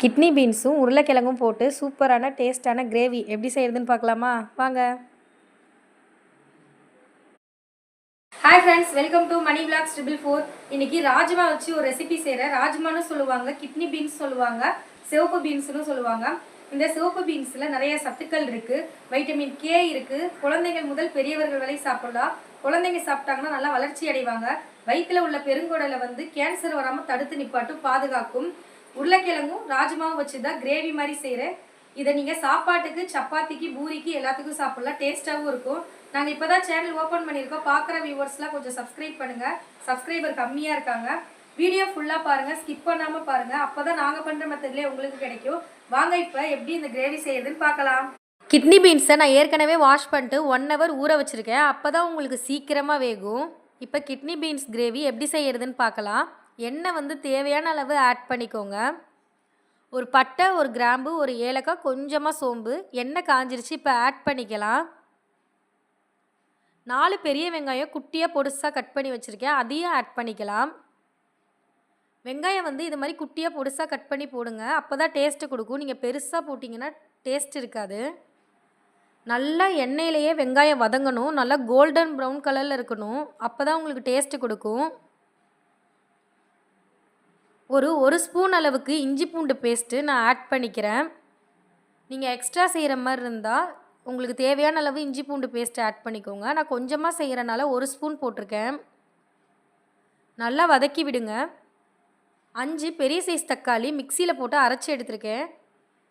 Kidney பீன்ஸும் உருளைக்கிழங்கும் போட்டு சூப்பரான டேஸ்டான கிரேவி எப்படி செய்கிறதுன்னு பார்க்கலாமா வாங்க. Hi friends, welcome to Mani vlogs 444. இன்னைக்கு ராஜ்மா வச்சு ஒரு ரெசிபி செய்கிறேன். ராஜ்மான்னு சொல்லுவாங்க, கிட்னி பீன்ஸ் சொல்லுவாங்க, சிவப்பு பீன்ஸ்னு சொல்லுவாங்க. இந்த சிவப்பு பீன்ஸில் நிறைய சத்துக்கள் இருக்குது. வைட்டமின் கே இருக்குது. குழந்தைகள் முதல் பெரியவர்கள் வரை சாப்பிடலாம். குழந்தைங்க சாப்பிட்டாங்கன்னா நல்லா வளர்ச்சி அடைவாங்க. வயிற்றில் உள்ள பெருங்குடலை கேன்சர் வராமல் தடுத்து நிப்பாட்டும், பாதுகாக்கும். உருளைக்கிழங்கும் ராஜ்மாவும் வச்சு தான் கிரேவி மாதிரி செய்கிறேன். இதை நீங்கள் சாப்பாட்டுக்கு, சப்பாத்திக்கு, பூரிக்கு எல்லாத்துக்கும் சாப்பிட்லாம். டேஸ்ட்டாகவும் இருக்கும். நாங்கள் இப்போ தான் சேனல் ஓப்பன் பண்ணியிருக்கோம். பார்க்குற வியூவர்ஸ்லாம் கொஞ்சம் சப்ஸ்கிரைப் பண்ணுங்கள். சப்ஸ்கிரைபர் கம்மியாக இருக்காங்க. வீடியோ ஃபுல்லாக பாருங்கள், ஸ்கிப் பண்ணாமல் பாருங்கள். அப்போ தான் நாங்கள் பண்ணுற மெத்தட்லேயே உங்களுக்கு கிடைக்கும். வாங்க இப்போ எப்படி இந்த கிரேவி செய்கிறதுன்னு பார்க்கலாம். கிட்னி பீன்ஸை நான் ஏற்கனவே வாஷ் பண்ணிட்டு 1 hour ஊற வச்சுருக்கேன். அப்போ தான் உங்களுக்கு சீக்கிரமாக வேகும். இப்போ கிட்னி பீன்ஸ் கிரேவி எப்படி செய்கிறதுன்னு பார்க்கலாம். எண்ணெய் தேவையான அளவு ஆட் பண்ணிக்கோங்க. ஒரு பட்டை, ஒரு கிராம்பு, ஒரு ஏலக்காய், கொஞ்சமாக சோம்பு. எண்ணெய் காஞ்சிருச்சு, இப்போ ஆட் பண்ணிக்கலாம். 4 பெரிய வெங்காயம் குட்டியாக பொடுசாக கட் பண்ணி வச்சுருக்கேன், அதையும் ஆட் பண்ணிக்கலாம். வெங்காயம் இது மாதிரி குட்டியாக பொடுசாக கட் பண்ணி போடுங்க, அப்போ தான் டேஸ்ட்டு கொடுக்கும். நீங்கள் பெருசாக போட்டிங்கன்னா டேஸ்ட் இருக்காது. நல்லா எண்ணெயிலேயே வெங்காயம் வதங்கணும், நல்லா கோல்டன் ப்ரௌன் கலரில் இருக்கணும், அப்போ தான் உங்களுக்கு டேஸ்ட்டு கொடுக்கும். ஒரு ஸ்பூன் அளவுக்கு இஞ்சி பூண்டு பேஸ்ட்டு நான் ஆட் பண்ணிக்கிறேன். நீங்கள் எக்ஸ்ட்ரா செய்கிற மாதிரி இருந்தால் உங்களுக்கு தேவையான அளவு இஞ்சி பூண்டு பேஸ்ட்டு ஆட் பண்ணிக்கோங்க. நான் கொஞ்சமாக செய்கிறனால 1 ஸ்பூன் போட்டிருக்கேன். நல்லா வதக்கி விடுங்க. 5 பெரிய சைஸ் தக்காளி மிக்சியில் போட்டு அரைச்சி எடுத்துருக்கேன்.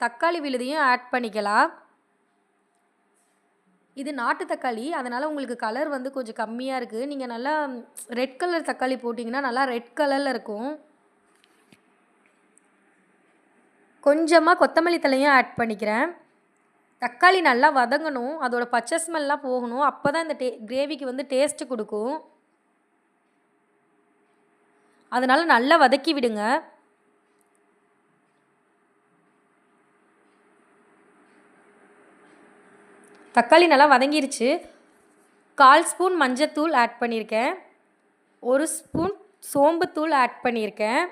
தக்காளி விழுதையும் ஆட் பண்ணிக்கலாம். இது நாட்டு தக்காளி, அதனால் உங்களுக்கு கலர் கொஞ்சம் கம்மியாக இருக்குது. நீங்கள் நல்லா ரெட் கலர் தக்காளி போட்டிங்கன்னா நல்லா ரெட் கலரில் இருக்கும். கொஞ்சமாக கொத்தமல்லி தலையும் ஆட் பண்ணிக்கிறேன். தக்காளி நல்லா வதங்கணும், அதோட பச்சை ஸ்மெல்லாம் போகணும், அப்போ தான் இந்த கிரேவிக்கு டேஸ்ட்டு கொடுக்கும். அதனால் நல்லா வதக்கி விடுங்க. தக்காளி நல்லா வதங்கிருச்சு. 1/4 ஸ்பூன் மஞ்சத்தூள் ஆட் பண்ணியிருக்கேன். 1 ஸ்பூன் சோம்புத்தூள் ஆட் பண்ணியிருக்கேன்.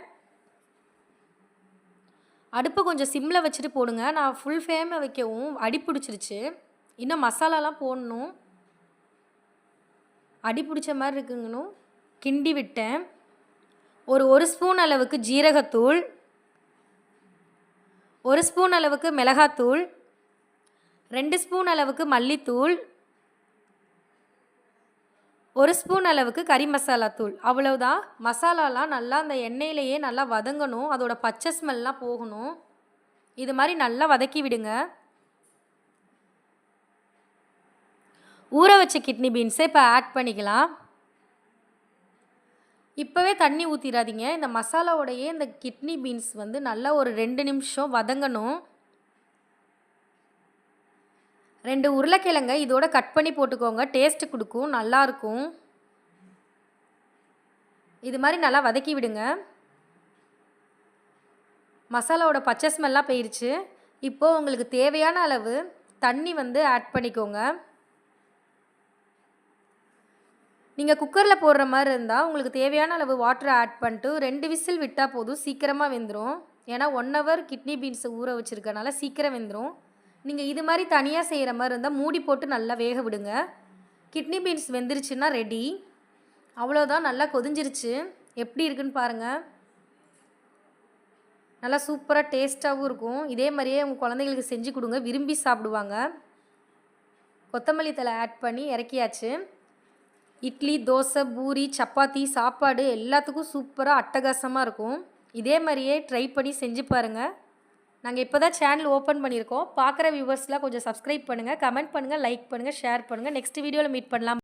அடுப்பை கொஞ்சம் சிம்மில் வச்சுட்டு போடுங்க. நான் ஃபுல் ஃப்ளேமில் வைக்கவும் அடி பிடிச்சிருச்சு. இன்னும் மசாலாலாம் போடணும். அடி பிடிச்ச மாதிரி இருக்குங்கணும். கிண்டி விட்டேன். ஒரு ஸ்பூன் அளவுக்கு ஜீரகத்தூள், 1 ஸ்பூன் அளவுக்கு மிளகாத்தூள், 2 ஸ்பூன் அளவுக்கு மல்லித்தூள், 1 ஸ்பூன் அளவுக்கு கறி மசாலா தூள். அவ்வளவுதான். மசாலாலாம் நல்லா அந்த எண்ணெயிலேயே நல்லா வதங்கணும், அதோட பச்சை ஸ்மெல்லாம் போகணும். இது மாதிரி நல்லா வதக்கி விடுங்க. ஊற வச்ச கிட்னி பீன்ஸை இப்போ ஆட் பண்ணிக்கலாம். இப்போவே தண்ணி ஊற்றிடாதீங்க. இந்த மசாலாவோடையே இந்த கிட்னி பீன்ஸ் நல்லா ஒரு 2 நிமிஷம் வதங்கணும். 2 உருளைக்கிழங்க இதோட கட் பண்ணி போட்டுக்கோங்க, டேஸ்ட்டு கொடுக்கும், நல்லாயிருக்கும். இது மாதிரி நல்லா வதக்கி விடுங்க. மசாலாவோட பச்சை ஸ்மெல்லாம் போயிடுச்சு. இப்போது உங்களுக்கு தேவையான அளவு தண்ணி ஆட் பண்ணிக்கோங்க. நீங்கள் குக்கரில் போடுற மாதிரி இருந்தால் உங்களுக்கு தேவையான அளவு வாட்டரை ஆட் பண்ணிட்டு 2 விசில் விட்டால் போதும், சீக்கிரமாக வெந்துடும். ஏன்னா 1 hour கிட்னி பீன்ஸை ஊற வச்சுருக்கனால சீக்கிரம் வெந்துடும். நீங்கள் இது மாதிரி தனியாக செய்கிற மாதிரி இருந்தால் மூடி போட்டு நல்லா வேக விடுங்க. கிட்னி பீன்ஸ் வெந்துருச்சுன்னா ரெடி. அவ்வளோதான், நல்லா கொதிஞ்சிருச்சு. எப்படி இருக்குன்னு பாருங்கள். நல்லா சூப்பராக டேஸ்ட்டாகவும் இருக்கும். இதே மாதிரியே உங்கள் குழந்தைங்களுக்கு செஞ்சு கொடுங்க, விரும்பி சாப்பிடுவாங்க. கொத்தமல்லி தழை ஆட் பண்ணி இறக்கியாச்சு. இட்லி, தோசை, பூரி, சப்பாத்தி, சாப்பாடு எல்லாத்துக்கும் சூப்பராக அட்டகாசமாக இருக்கும். இதே மாதிரியே ட்ரை பண்ணி செஞ்சு பாருங்கள். நாங்கள் இப்போ தான் சேனல் ஓப்பன் பண்ணியிருக்கோம். பார்க்குற வியூவர்ஸ்லாம் கொஞ்சம் சப்ஸ்கிரைப் பண்ணுங்கள், கமெண்ட் பண்ணுங்கள், லைக் பண்ணுங்கள், ஷேர் பண்ணுங்கள். நெக்ஸ்ட் வீடியோவில் மீட் பண்ணலாம்.